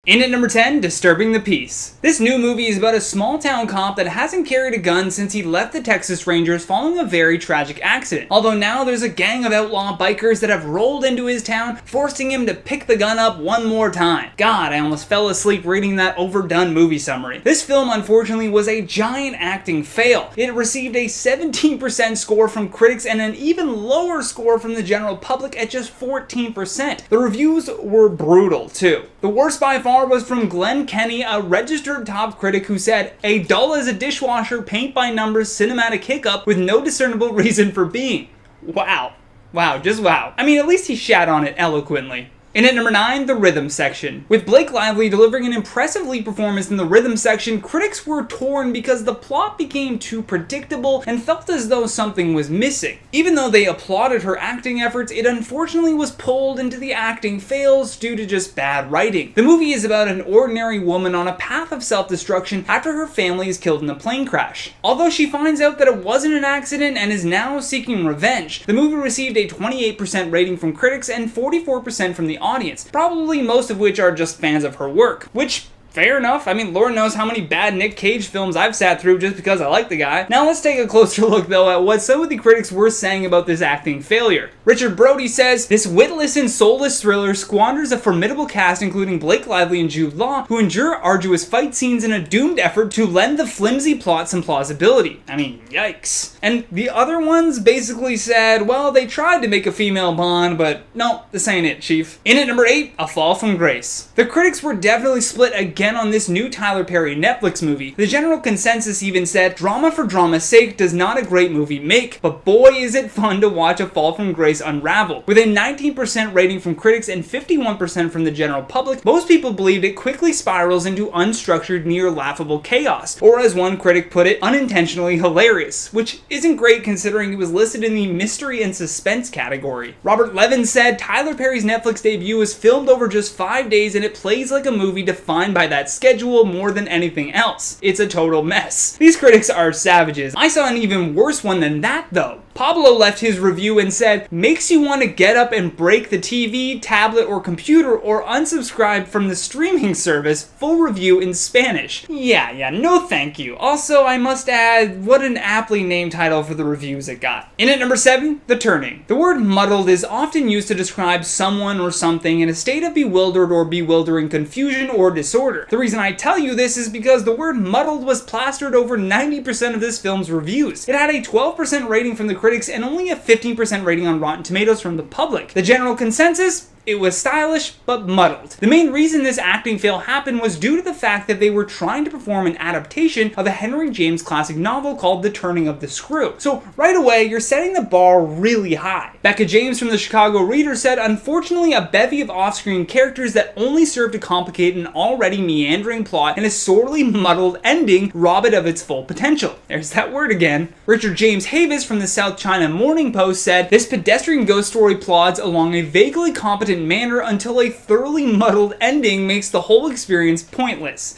In at number 10, Disturbing the Peace. This new movie is about a small town cop that hasn't carried a gun since he left the Texas Rangers following a very tragic accident. Although now there's a gang of outlaw bikers that have rolled into his town, forcing him to pick the gun up one more time. God, I almost fell asleep reading that overdone movie summary. This film unfortunately was a giant acting fail. It received a 17% score from critics and an even lower score from the general public at just 14%. The reviews were brutal too. The worst by far was from Glenn Kenny, a registered top critic who said, "A dull as a dishwasher, paint-by-numbers cinematic hiccup with no discernible reason for being." Wow. Wow, just wow. I mean, at least he shat on it eloquently. In at number 9, the rhythm section. With Blake Lively delivering an impressive lead performance in the rhythm section, critics were torn because the plot became too predictable and felt as though something was missing. Even though they applauded her acting efforts, it unfortunately was pulled into the acting fails due to just bad writing. The movie is about an ordinary woman on a path of self-destruction after her family is killed in a plane crash. Although she finds out that it wasn't an accident and is now seeking revenge, the movie received a 28% rating from critics and 44% from the audience, probably most of which are just fans of her work, which, fair enough. I mean, Lord knows how many bad Nick Cage films I've sat through just because I like the guy. Now let's take a closer look though at what some of the critics were saying about this acting failure. Richard Brody says, "This witless and soulless thriller squanders a formidable cast including Blake Lively and Jude Law, who endure arduous fight scenes in a doomed effort to lend the flimsy plot some plausibility." I mean, yikes. And the other ones basically said, well, they tried to make a female Bond, but no, this ain't it, chief. In at number 8, A Fall from Grace. The critics were definitely split again on this new Tyler Perry Netflix movie. The general consensus even said, drama for drama's sake does not a great movie make, but boy is it fun to watch A Fall from Grace unravel. With a 19% rating from critics and 51% from the general public, most people believed it quickly spirals into unstructured, near laughable chaos, or as one critic put it, unintentionally hilarious, which isn't great considering it was listed in the mystery and suspense category. Robert Levin said, Tyler Perry's Netflix debut was filmed over just 5 days and it plays like a movie defined by that schedule more than anything else. It's a total mess. These critics are savages. I saw an even worse one than that though. Pablo left his review and said, makes you want to get up and break the TV, tablet, or computer or unsubscribe from the streaming service. Full review in Spanish. Yeah, no thank you. Also, I must add, what an aptly named title for the reviews it got. In at number 7, The Turning. The word muddled is often used to describe someone or something in a state of bewildered or bewildering confusion or disorder. The reason I tell you this is because the word muddled was plastered over 90% of this film's reviews. It had a 12% rating from the critics and only a 15% rating on Rotten Tomatoes from the public. The general consensus? It was stylish, but muddled. The main reason this acting fail happened was due to the fact that they were trying to perform an adaptation of a Henry James classic novel called The Turning of the Screw. So right away, you're setting the bar really high. Becca James from the Chicago Reader said, unfortunately, a bevy of off-screen characters that only serve to complicate an already meandering plot and a sorely muddled ending rob it of its full potential. There's that word again. Richard James Havis from the South China Morning Post said, this pedestrian ghost story plods along a vaguely competent manner until a thoroughly muddled ending makes the whole experience pointless.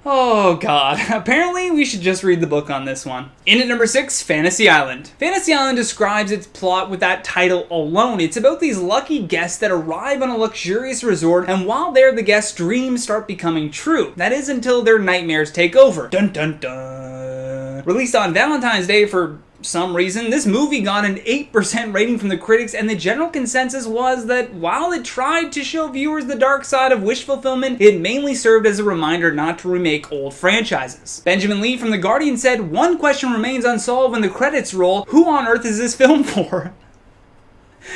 Oh god, apparently we should just read the book on this one. In at number 6, Fantasy Island. Fantasy Island describes its plot with that title alone. It's about these lucky guests that arrive on a luxurious resort, and while there, the guests' dreams start becoming true. That is until their nightmares take over. Dun dun dun. Released on Valentine's Day for some reason, this movie got an 8% rating from the critics, and the general consensus was that while it tried to show viewers the dark side of wish fulfillment, it mainly served as a reminder not to remake old franchises. Benjamin Lee from The Guardian said, one question remains unsolved when the credits roll, who on earth is this film for?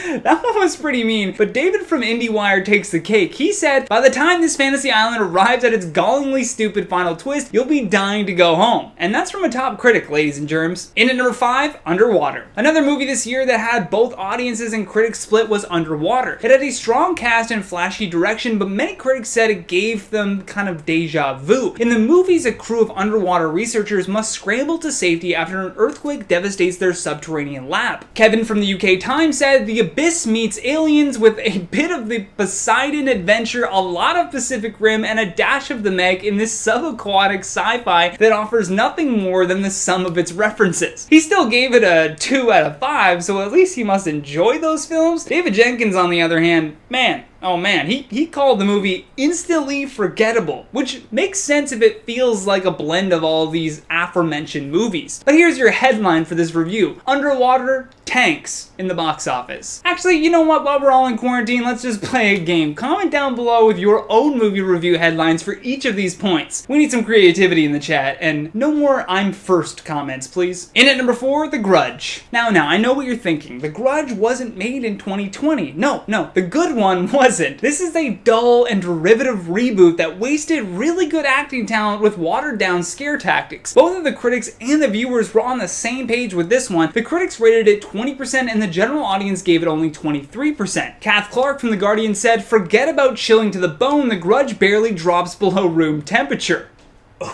That one was pretty mean, but David from IndieWire takes the cake. He said, by the time this Fantasy Island arrives at its gallingly stupid final twist, you'll be dying to go home. And that's from a top critic, ladies and germs. In at number 5, Underwater. Another movie this year that had both audiences and critics split was Underwater. It had a strong cast and flashy direction, but many critics said it gave them kind of deja vu. In the movies, a crew of underwater researchers must scramble to safety after an earthquake devastates their subterranean lab. Kevin from the UK Times said, the Abyss meets Aliens with a bit of the Poseidon adventure, a lot of Pacific Rim, and a dash of the Meg in this subaquatic sci-fi that offers nothing more than the sum of its references. He still gave it a 2 out of 5, so at least he must enjoy those films. David Jenkins, on the other hand, man, Oh man, he called the movie instantly forgettable, which makes sense if it feels like a blend of all these aforementioned movies. But here's your headline for this review. Underwater tanks in the box office. Actually, you know what? While we're all in quarantine, let's just play a game. Comment down below with your own movie review headlines for each of these points. We need some creativity in the chat, and no more I'm first comments, please. In at number 4, The Grudge. Now, I know what you're thinking. The Grudge wasn't made in 2020. No, the good one wasn't. This is a dull and derivative reboot that wasted really good acting talent with watered down scare tactics. Both of the critics and the viewers were on the same page with this one. The critics rated it 20% and the general audience gave it only 23%. Kath Clark from The Guardian said, "Forget about chilling to the bone, The Grudge barely drops below room temperature."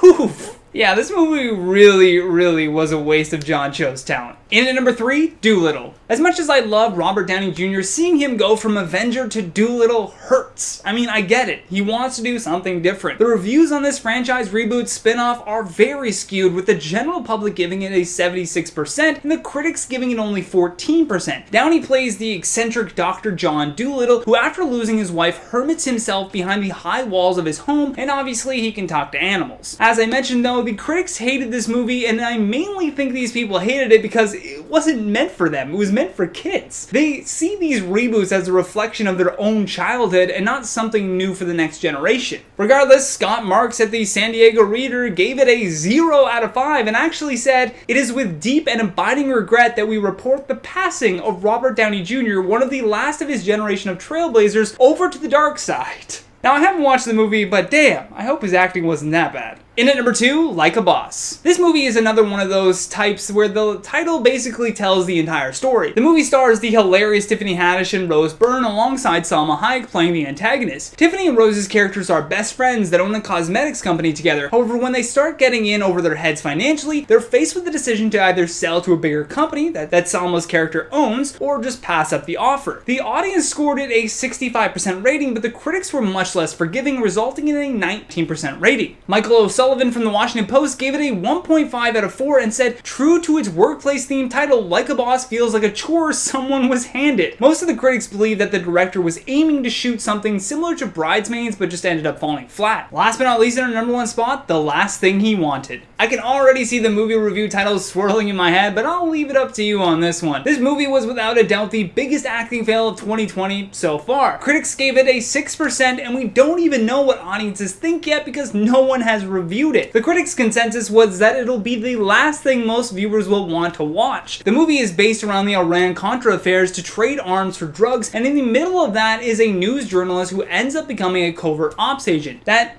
Oof. Yeah, this movie really was a waste of John Cho's talent. In at number 3, Dolittle. As much as I love Robert Downey Jr., seeing him go from Avenger to Dolittle hurts. I mean, I get it. He wants to do something different. The reviews on this franchise reboot spin-off are very skewed, with the general public giving it a 76% and the critics giving it only 14%. Downey plays the eccentric Dr. John Dolittle, who after losing his wife hermits himself behind the high walls of his home, and obviously he can talk to animals. As I mentioned though, the critics hated this movie, and I mainly think these people hated it because it wasn't meant for them. It was meant for kids. They see these reboots as a reflection of their own childhood and not something new for the next generation. Regardless, Scott Marks at the San Diego Reader gave it a 0 out of 5 and actually said, "It is with deep and abiding regret that we report the passing of Robert Downey Jr., one of the last of his generation of trailblazers, over to the dark side." Now, I haven't watched the movie, but damn, I hope his acting wasn't that bad. In at number 2, Like a Boss. This movie is another one of those types where the title basically tells the entire story. The movie stars the hilarious Tiffany Haddish and Rose Byrne alongside Salma Hayek playing the antagonist. Tiffany and Rose's characters are best friends that own a cosmetics company together. However, when they start getting in over their heads financially, they're faced with the decision to either sell to a bigger company that Salma's character owns, or just pass up the offer. The audience scored it a 65% rating, but the critics were much less forgiving, resulting in a 19% rating. Michael O'Sullivan from the Washington Post gave it a 1.5 out of 4 and said, "True to its workplace-themed title, Like a Boss feels like a chore someone was handed." Most of the critics believe that the director was aiming to shoot something similar to Bridesmaids, but just ended up falling flat. Last but not least, in our number 1 spot, The Last Thing He Wanted. I can already see the movie review titles swirling in my head, but I'll leave it up to you on this one. This movie was without a doubt the biggest acting fail of 2020 so far. Critics gave it a 6%, and we don't even know what audiences think yet because no one has reviewed it. The critics' consensus was that it'll be the last thing most viewers will want to watch. The movie is based around the Iran-Contra affairs to trade arms for drugs, and in the middle of that is a news journalist who ends up becoming a covert ops agent. That's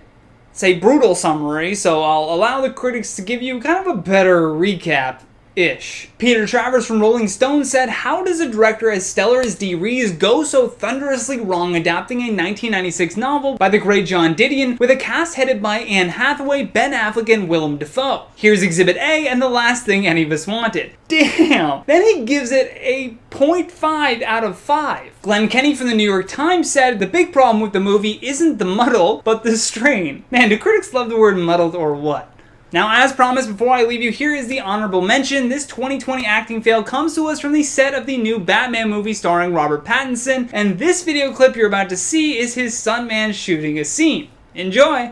a brutal summary, so I'll allow the critics to give you kind of a better recap-ish. Peter Travers from Rolling Stone said, "How does a director as stellar as Dee Rees go so thunderously wrong adapting a 1996 novel by the great John Didion with a cast headed by Anne Hathaway, Ben Affleck, and Willem Dafoe? Here's Exhibit A and the last thing any of us wanted." Damn! Then he gives it a 0.5 out of 5. Glenn Kenny from the New York Times said, "The big problem with the movie isn't the muddle, but the strain." Man, do critics love the word muddled or what? Now, as promised, before I leave you, here is the honorable mention. This 2020 acting fail comes to us from the set of the new Batman movie starring Robert Pattinson, and this video clip you're about to see is his stuntman shooting a scene. Enjoy!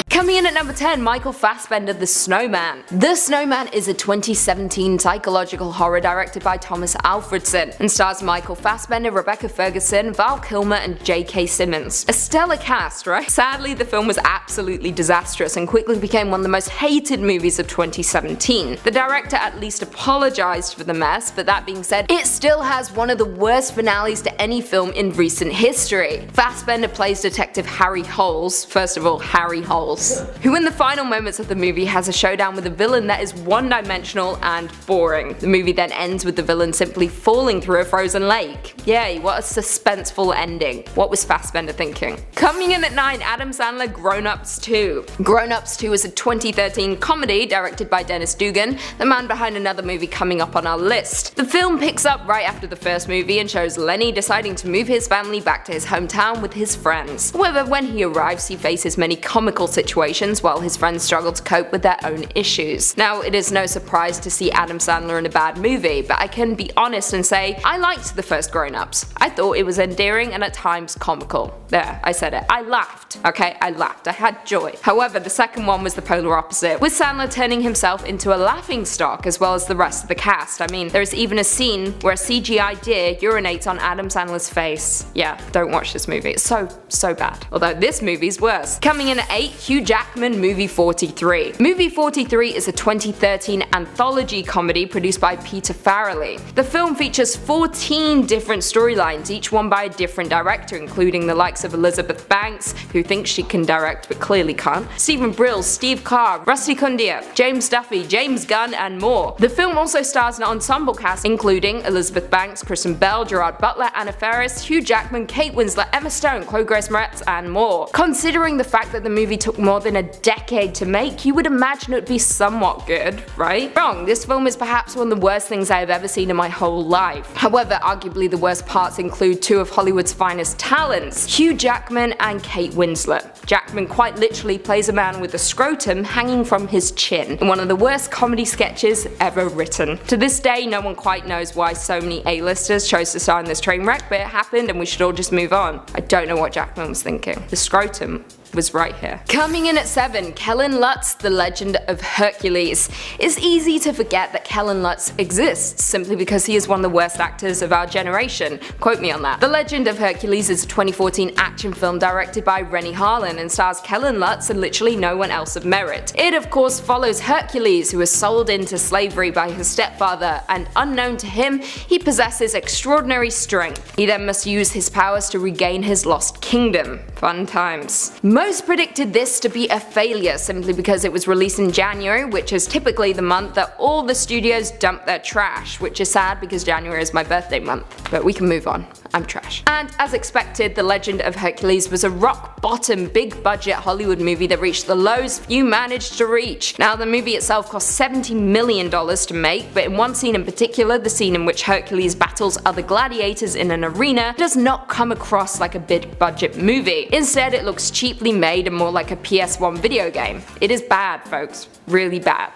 Coming in at number 10, Michael Fassbender, The Snowman. The Snowman is a 2017 psychological horror directed by Thomas Alfredson and stars Michael Fassbender, Rebecca Ferguson, Val Kilmer, and J.K. Simmons. A stellar cast, right? Sadly, the film was absolutely disastrous and quickly became one of the most hated movies of 2017. The director at least apologized for the mess, but that being said, it still has one of the worst finales to any film in recent history. Fassbender plays Detective Harry Holes, first of all, Harry Holes, who in the final moments of the movie has a showdown with a villain that is one-dimensional and boring. The movie then ends with the villain simply falling through a frozen lake. Yay, what a suspenseful ending. What was Fassbender thinking? Coming in at 9, Adam Sandler, Grown Ups 2. Grown Ups 2 is a 2013 comedy directed by Dennis Dugan, the man behind another movie coming up on our list. The film picks up right after the first movie and shows Lenny deciding to move his family back to his hometown with his friends. However, when he arrives, he faces many comical situations situations while his friends struggle to cope with their own issues. Now, it is no surprise to see Adam Sandler in a bad movie, but I can be honest and say I liked the first Grown Ups. I thought it was endearing and at times comical. There, I said it. I laughed. Okay, I laughed. I had joy. However, the second one was the polar opposite, with Sandler turning himself into a laughingstock as well as the rest of the cast. I mean, there's even a scene where a CGI deer urinates on Adam Sandler's face. Yeah, don't watch this movie. It's so bad. Although this movie's worse. Coming in at 8, Hugh Jackman, Movie 43. Movie 43 is a 2013 anthology comedy produced by Peter Farrelly. The film features 14 different storylines, each one by a different director, including the likes of Elizabeth Banks, who thinks she can direct but clearly can't, Stephen Brill, Steve Carr, Rusty Cundiff, James Duffy, James Gunn, and more. The film also stars an ensemble cast including Elizabeth Banks, Kristen Bell, Gerard Butler, Anna Faris, Hugh Jackman, Kate Winslet, Emma Stone, Chloe Grace Moretz, and more. Considering the fact that the movie took more than a decade to make, you would imagine it would be somewhat good, right? Wrong, this film is perhaps one of the worst things I have ever seen in my whole life. However, arguably the worst parts include two of Hollywood's finest talents, Hugh Jackman and Kate Winslet. Jackman quite literally plays a man with a scrotum hanging from his chin in one of the worst comedy sketches ever written. To this day, no one quite knows why so many A-listers chose to star in this train wreck, but it happened and we should all just move on. I don't know what Jackman was thinking. The scrotum was right here. Coming in at 7, Kellen Lutz, The Legend of Hercules. It's easy to forget that Kellen Lutz exists, simply because he is one of the worst actors of our generation. Quote me on that. The Legend of Hercules is a 2014 action film directed by Renny Harlin and stars Kellen Lutz and literally no one else of merit. It of course follows Hercules, who is sold into slavery by his stepfather, and unknown to him, he possesses extraordinary strength. He then must use his powers to regain his lost kingdom. Fun times. Most predicted this to be a failure simply because it was released in January, which is typically the month that all the studios dump their trash, which is sad because January is my birthday month. But we can move on. I'm trash. And as expected, The Legend of Hercules was a rock bottom, big budget Hollywood movie that reached the lows few managed to reach. Now, the movie itself cost $70 million to make, but in one scene in particular, the scene in which Hercules battles other gladiators in an arena, does not come across like a big budget movie. Instead, it looks cheaply made and more like a PS1 video game. It is bad, folks. Really bad.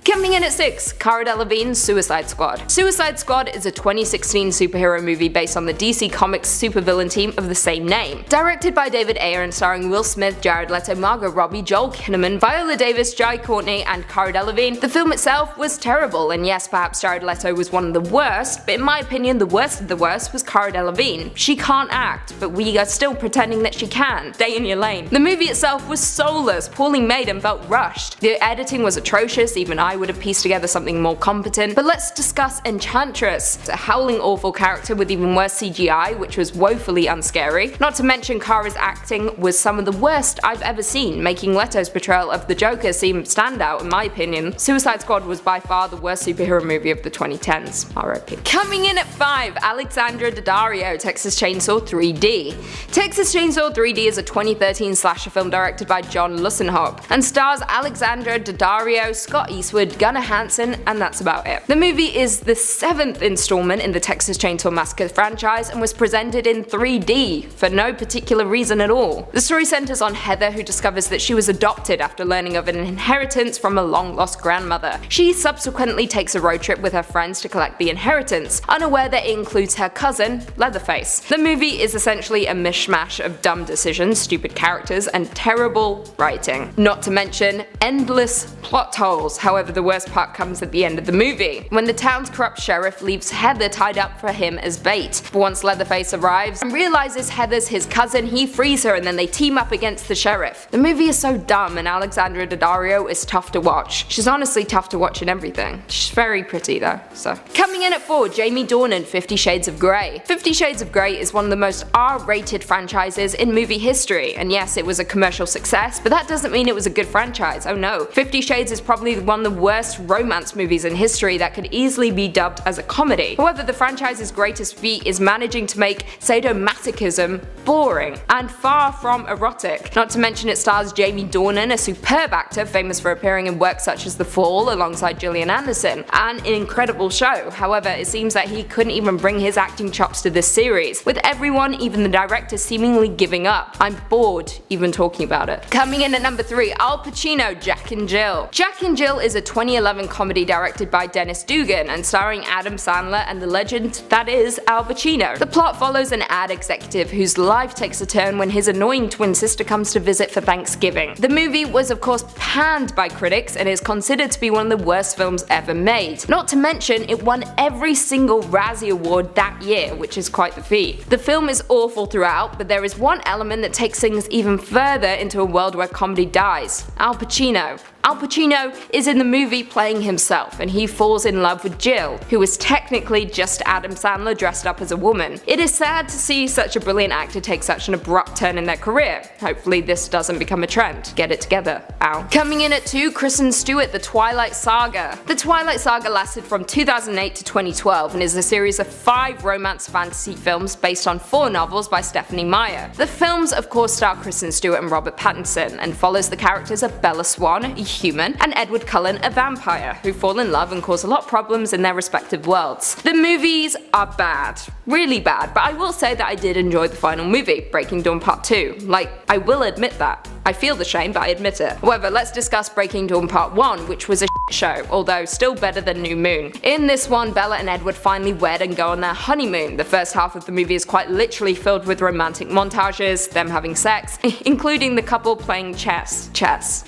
Coming in at 6, Cara Delevingne's Suicide Squad. Suicide Squad is a 2016 superhero movie based on the DC Comics supervillain team of the same name. Directed by David Ayer and starring Will Smith, Jared Leto, Margot Robbie, Joel Kinnaman, Viola Davis, Jai Courtney, and Cara Delevingne, the film itself was terrible, and yes, perhaps Jared Leto was one of the worst, but in my opinion the worst of the worst was Cara Delevingne. She can't act, but we are still pretending that she can. Stay in your lane. The movie itself was soulless, poorly made, and felt rushed. The editing was atrocious, even I would have pieced together something more competent, but let's discuss Enchantress, a howling awful character with even worse CGI, which was woefully unscary. Not to mention Cara's acting was some of the worst I've ever seen, making Leto's portrayal of the Joker seem standout in my opinion. Suicide Squad was by far the worst superhero movie of the 2010s. RIP. Coming in at 5, Alexandra Daddario, Texas Chainsaw 3D. Texas Chainsaw 3D is a 2013 slasher film directed by John Lussenhop and stars Alexandra Daddario, Scott Eastwood, Gunnar Hansen, and that's about it. The movie is the 7th installment in the Texas Chainsaw Massacre franchise and was presented in 3D for no particular reason at all. The story centers on Heather, who discovers that she was adopted after learning of an inheritance from a long-lost grandmother. She subsequently takes a road trip with her friends to collect the inheritance, unaware that it includes her cousin, Leatherface. The movie is essentially a mishmash of dumb decisions, stupid characters, and terrible writing. Not to mention endless plot holes. However, the worst part comes at the end of the movie, when the town's corrupt sheriff leaves Heather tied up for him as bait. But once Leatherface arrives and realizes Heather's his cousin, he frees her and then they team up against the sheriff. The movie is so dumb and Alexandra Daddario is tough to watch. She's honestly tough to watch in everything. She's very pretty though, so. Coming in at 4, Jamie Dornan, 50 Shades of Grey. 50 Shades of Grey is one of the most R-rated franchises in movie history, and yes, it was a commercial success, but that doesn't mean it was a good franchise. Oh no. 50 Shades is probably one of the worst romance movies in history that could easily be dubbed as a comedy. However, the franchise's greatest feat is managing to make sadomasochism boring and far from erotic. Not to mention it stars Jamie Dornan, a superb actor famous for appearing in work such as The Fall alongside Gillian Anderson, and an incredible show. However, it seems that he couldn't even bring his acting chops to this series, with everyone, even the director, seemingly giving up. I'm bored even talking about it. Coming in at number 3, Al Pacino, Jack and Jill. Jack and Jill is a 2011 comedy directed by Dennis Dugan and starring Adam Sandler and the legend that is Al Pacino. The plot follows an ad executive whose life takes a turn when his annoying twin sister comes to visit for Thanksgiving. The movie was of course panned by critics and is considered to be one of the worst films ever made. Not to mention it won every single Razzie Award that year, which is quite the feat. The film is awful throughout, but there is one element that takes things even further into a world where comedy dies: Al Pacino. Al Pacino is in the movie playing himself, and he falls in love with Jill, who is technically just Adam Sandler dressed up as a woman. It is sad to see such a brilliant actor take such an abrupt turn in their career. Hopefully this doesn't become a trend. Get it together, Al. Coming in at 2, Kristen Stewart, The Twilight Saga. The Twilight Saga lasted from 2008 to 2012 and is a series of 5 romance fantasy films based on 4 novels by Stephanie Meyer. The films of course star Kristen Stewart and Robert Pattinson and follows the characters of Bella Swan, a human, and Edward Cullen, a vampire, who fall in love and cause a lot of problems in their respective worlds. The movies are bad. Really bad, but I will say that I did enjoy the final movie, Breaking Dawn Part 2. Like, I will admit that. I feel the shame, but I admit it. However, let's discuss Breaking Dawn Part 1, which was a show, although still better than New Moon. In this one, Bella and Edward finally wed and go on their honeymoon. The first half of the movie is quite literally filled with romantic montages, them having sex, including the couple playing chess.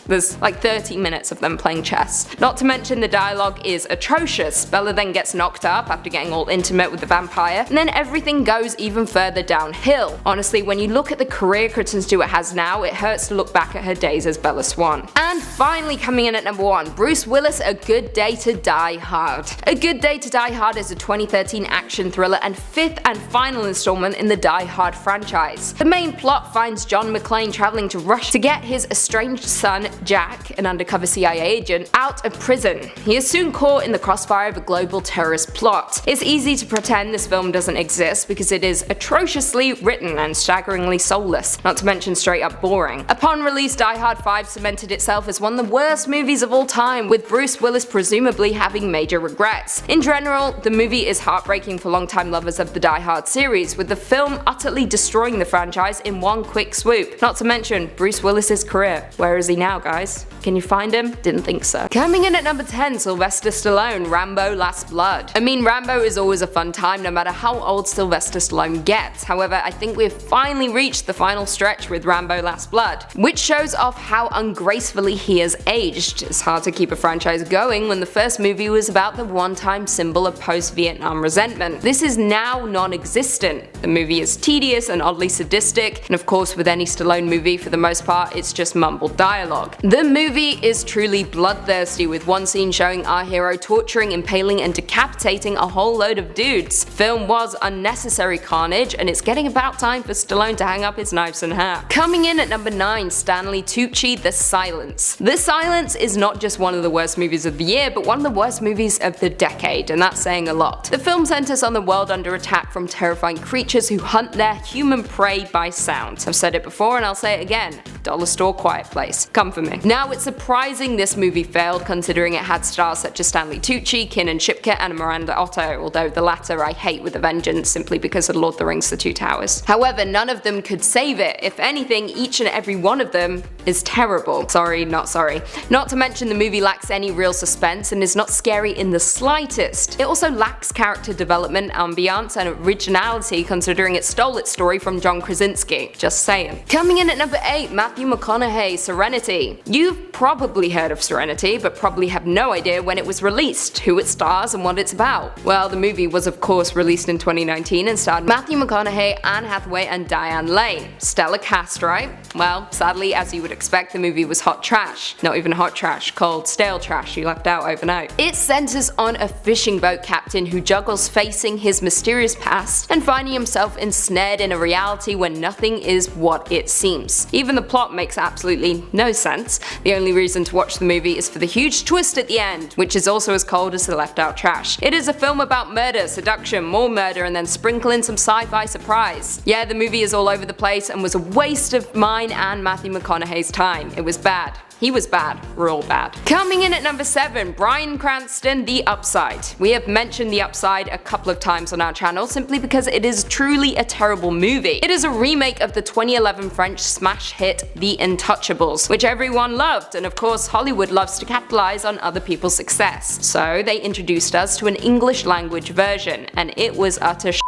There's like 30 minutes of them playing chess. Not to mention the dialogue is atrocious. Bella then gets knocked up after getting all intimate with the vampire, and then everything goes even further downhill. Honestly, when you look at the career Kristen Stewart has now, it hurts to look back at her days as Bella Swan. And finally coming in at number 1, Bruce Willis, A Good Day to Die Hard. A Good Day to Die Hard is a 2013 action thriller and 5th and final installment in the Die Hard franchise. The main plot finds John McClane traveling to Russia to get his estranged son, Jack, an undercover CIA agent, out of prison. He is soon caught in the crossfire of a global terrorist plot. It's easy to pretend this film doesn't exist because it is atrociously written and staggeringly soulless, not to mention straight up boring. Upon release, Die Hard 5 cemented itself as one of the worst movies of all time, with Bruce Willis presumably having major regrets. In general, the movie is heartbreaking for longtime lovers of the Die Hard series, with the film utterly destroying the franchise in one quick swoop. Not to mention Bruce Willis's career. Where is he now, guys? Can you find him? Didn't think so. Coming in at number 10, Sylvester Stallone, Rambo Last Blood. I mean, Rambo is always a fun time no matter how old Sylvester Stallone gets. However, I think we've finally reached the final stretch with Rambo Last Blood, which shows off how ungracefully he has aged. It's hard to keep a franchise going when the first movie was about the one-time symbol of post-Vietnam resentment. This is now non-existent. The movie is tedious and oddly sadistic, and of course with any Stallone movie for the most part it's just mumbled dialogue. The movie is truly bloodthirsty, with one scene showing our hero torturing, impaling and decapitating a whole load of dudes. Film was unnecessary carnage, and it's getting about time for Stallone to hang up his knives and hat. Coming in at number 9, Stanley Tucci, The Silence. The Silence is not just one of the worst movies of the year, but one of the worst movies of the decade, and that's saying a lot. The film centers on the world under attack from terrifying creatures who hunt their human prey by sound. I've said it before and I'll say it again. Dollar Store Quiet Place. Come for me. Now, it's surprising this movie failed, considering it had stars such as Stanley Tucci, Kiernan Shipka and Miranda Otto, although the latter I hate with a vengeance simply because of Lord of the Rings: The Two Towers. However, none of them could save it. If anything, each and every one of them is terrible. Sorry, not sorry. Not to mention the movie lacks any real suspense and is not scary in the slightest. It also lacks character development, ambiance and originality, considering it stole its story from John Krasinski. Just saying. Coming in at number 8, Matthew McConaughey, Serenity. You've probably heard of Serenity, but probably have no idea when it was released, who it stars and what it's about. Well, the movie was of course released in 2019 and starred Matthew McConaughey, Anne Hathaway and Diane Lane. Stellar cast, right? Well, sadly, as you would expect the movie was hot trash. Not even hot trash, cold, stale trash you left out overnight. It centers on a fishing boat captain who juggles facing his mysterious past and finding himself ensnared in a reality where nothing is what it seems. Even the plot makes absolutely no sense. The only reason to watch the movie is for the huge twist at the end, which is also as cold as the left out trash. It is a film about murder, seduction, more murder, and then sprinkle in some sci-fi surprise. Yeah, the movie is all over the place and was a waste of mine and Matthew McConaughey's time. It was bad. He was bad. We're all bad. Coming in at number 7, Bryan Cranston, The Upside. We have mentioned The Upside a couple of times on our channel simply because it is truly a terrible movie. It is a remake of the 2011 French smash hit The Intouchables, which everyone loved, and of course Hollywood loves to capitalize on other people's success. So they introduced us to an English language version, and it was utter sh**.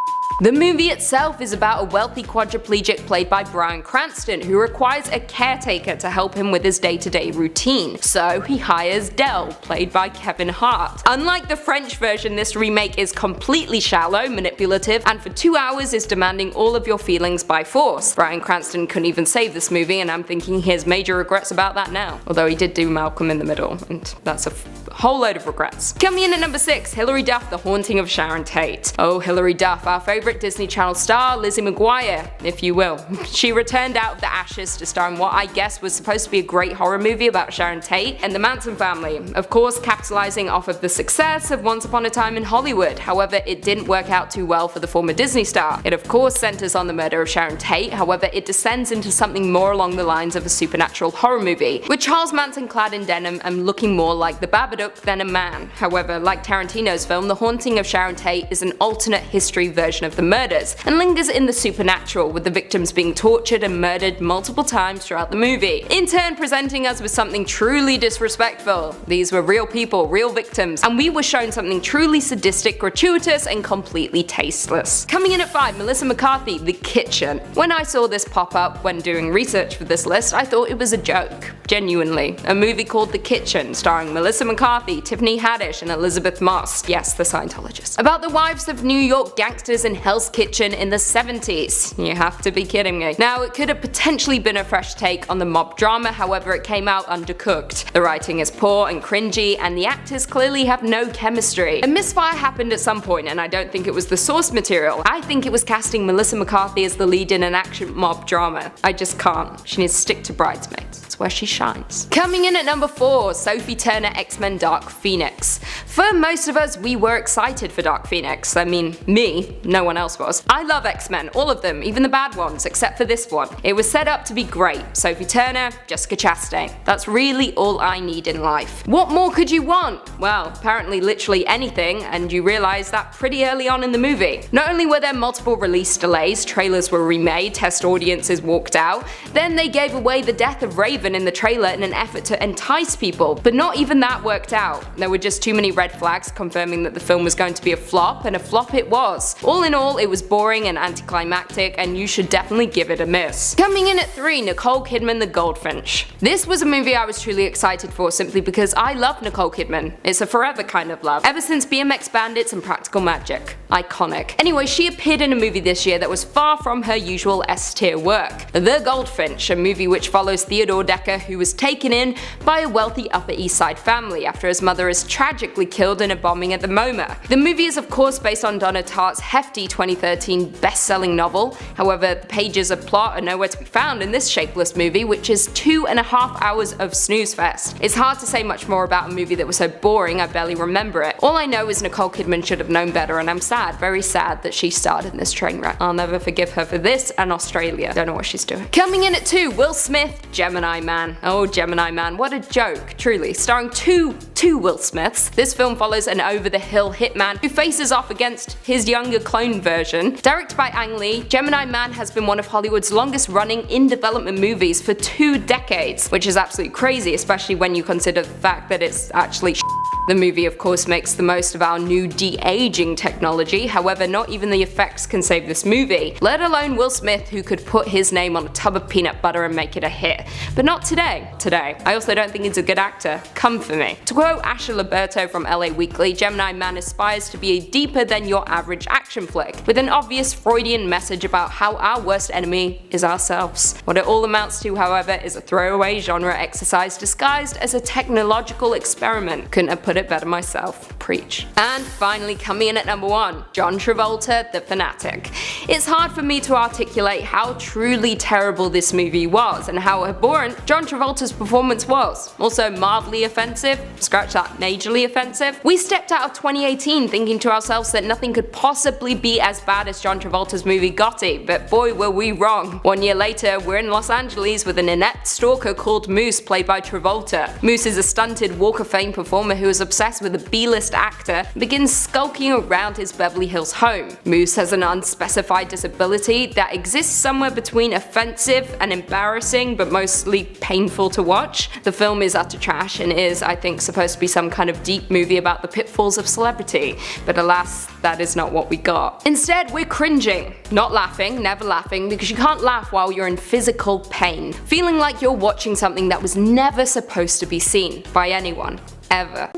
The movie itself is about a wealthy quadriplegic played by Bryan Cranston who requires a caretaker to help him with his day-to-day routine. So he hires Dell, played by Kevin Hart. Unlike the French version, this remake is completely shallow, manipulative, and for 2 hours is demanding all of your feelings by force. Bryan Cranston couldn't even save this movie, and I'm thinking he has major regrets about that now. Although he did do Malcolm in the Middle, and that's a whole load of regrets. Coming in at number 6, Hilary Duff, The Haunting of Sharon Tate. Oh, Hilary Duff, our favorite Disney Channel star, Lizzie McGuire, if you will. She returned out of the ashes to star in what I guess was supposed to be a great horror movie about Sharon Tate and the Manson family, of course capitalizing off of the success of Once Upon a Time in Hollywood. However, it didn't work out too well for the former Disney star. It of course centers on the murder of Sharon Tate, however it descends into something more along the lines of a supernatural horror movie, with Charles Manson clad in denim and looking more like the Babadook than a man. However, like Tarantino's film, The Haunting of Sharon Tate is an alternate history version of the murders, and lingers in the supernatural, with the victims being tortured and murdered multiple times throughout the movie, in turn presenting us with something truly disrespectful. These were real people, real victims, and we were shown something truly sadistic, gratuitous, and completely tasteless. Coming in at 5, Melissa McCarthy, The Kitchen. When I saw this pop up when doing research for this list, I thought it was a joke. Genuinely. A movie called The Kitchen, starring Melissa McCarthy, Tiffany Haddish, and Elizabeth Moss. Yes, the Scientologist. About the wives of New York gangsters in Hell's Kitchen in the 70s. You have to be kidding me. Now, it could have potentially been a fresh take on the mob drama, however it came out undercooked. The writing is poor and cringy, and the actors clearly have no chemistry. A misfire happened at some point, and I don't think it was the source material. I think it was casting Melissa McCarthy as the lead in an action mob drama. I just can't. She needs to stick to Bridesmaids. That's where she shines. Coming in at number 4, Sophie Turner, X-Men Dark Phoenix. For most of us, we were excited for Dark Phoenix. I mean, me, no one else was. I love X-Men, all of them, even the bad ones, except for this one. It was set up to be great. Sophie Turner, Jessica Chastain. That's really all I need in life. What more could you want? Well, apparently literally anything, and you realize that pretty early on in the movie. Not only were there multiple release delays, trailers were remade, test audiences walked out, then they gave away the death of Raven in the trailer in an effort to entice people, but not even that worked out. There were just too many red flags confirming that the film was going to be a flop, and a flop it was. All in all, it was boring and anticlimactic, and you should definitely give it a miss. Coming in at 3, Nicole Kidman, The Goldfinch. This was a movie I was truly excited for simply because I love Nicole Kidman. It's a forever kind of love. Ever since BMX Bandits and Practical Magic. Iconic. Anyway, she appeared in a movie this year that was far from her usual S-tier work. The Goldfinch, a movie which follows Theodore Decker, who was taken in by a wealthy Upper East Side family after his mother is tragically killed in a bombing at the MoMA. The movie is of course based on Donna Tartt's hefty 2013 best-selling novel, however the pages of plot are nowhere to be found in this shapeless movie, which is 2.5 hours of snooze fest. It's hard to say much more about a movie that was so boring I barely remember it. All I know is Nicole Kidman should have known better, and I'm sad, very sad that she starred in this train wreck. I'll never forgive her for this and Australia. Don't know what she's doing. Coming in at 2, Will Smith, Gemini Man. Oh, Gemini Man, what a joke, truly. Starring two Will Smiths, this film follows an over-the-hill hitman who faces off against his younger clone version. Directed by Ang Lee, Gemini Man has been one of Hollywood's longest-running in-development movies for 2 decades, which is absolutely crazy, especially when you consider the fact that it's actually The movie of course makes the most of our new de-aging technology, however not even the effects can save this movie, let alone Will Smith, who could put his name on a tub of peanut butter and make it a hit. But not today. I also don't think he's a good actor. Come for me. To quote Asher Liberto from LA Weekly, Gemini Man aspires to be a deeper than your average action flick, with an obvious Freudian message about how our worst enemy is ourselves. What it all amounts to, however, is a throwaway genre exercise disguised as a technological experiment. Couldn't have put it better myself. Preach. And finally, coming in at number 1, John Travolta, The Fanatic. It's hard for me to articulate how truly terrible this movie was, and how abhorrent John Travolta's performance was. Also mildly offensive, scratch that, majorly offensive. We stepped out of 2018 thinking to ourselves that nothing could possibly be as bad as John Travolta's movie Gotti, but boy were we wrong. 1 year later, we're in Los Angeles with an inept stalker called Moose, played by Travolta. Moose is a stunted Walk of Fame performer who is obsessed with a B-list actor and begins skulking around his Beverly Hills home. Moose has an unspecified disability that exists somewhere between offensive and embarrassing, but mostly painful to watch. The film is utter trash and is, I think, supposed to be some kind of deep movie about the pitfalls of celebrity, but alas, that is not what we got. Instead, we're cringing. Not laughing, never laughing, because you can't laugh while you're in physical pain. Feeling like you're watching something that was never supposed to be seen by anyone. Ever.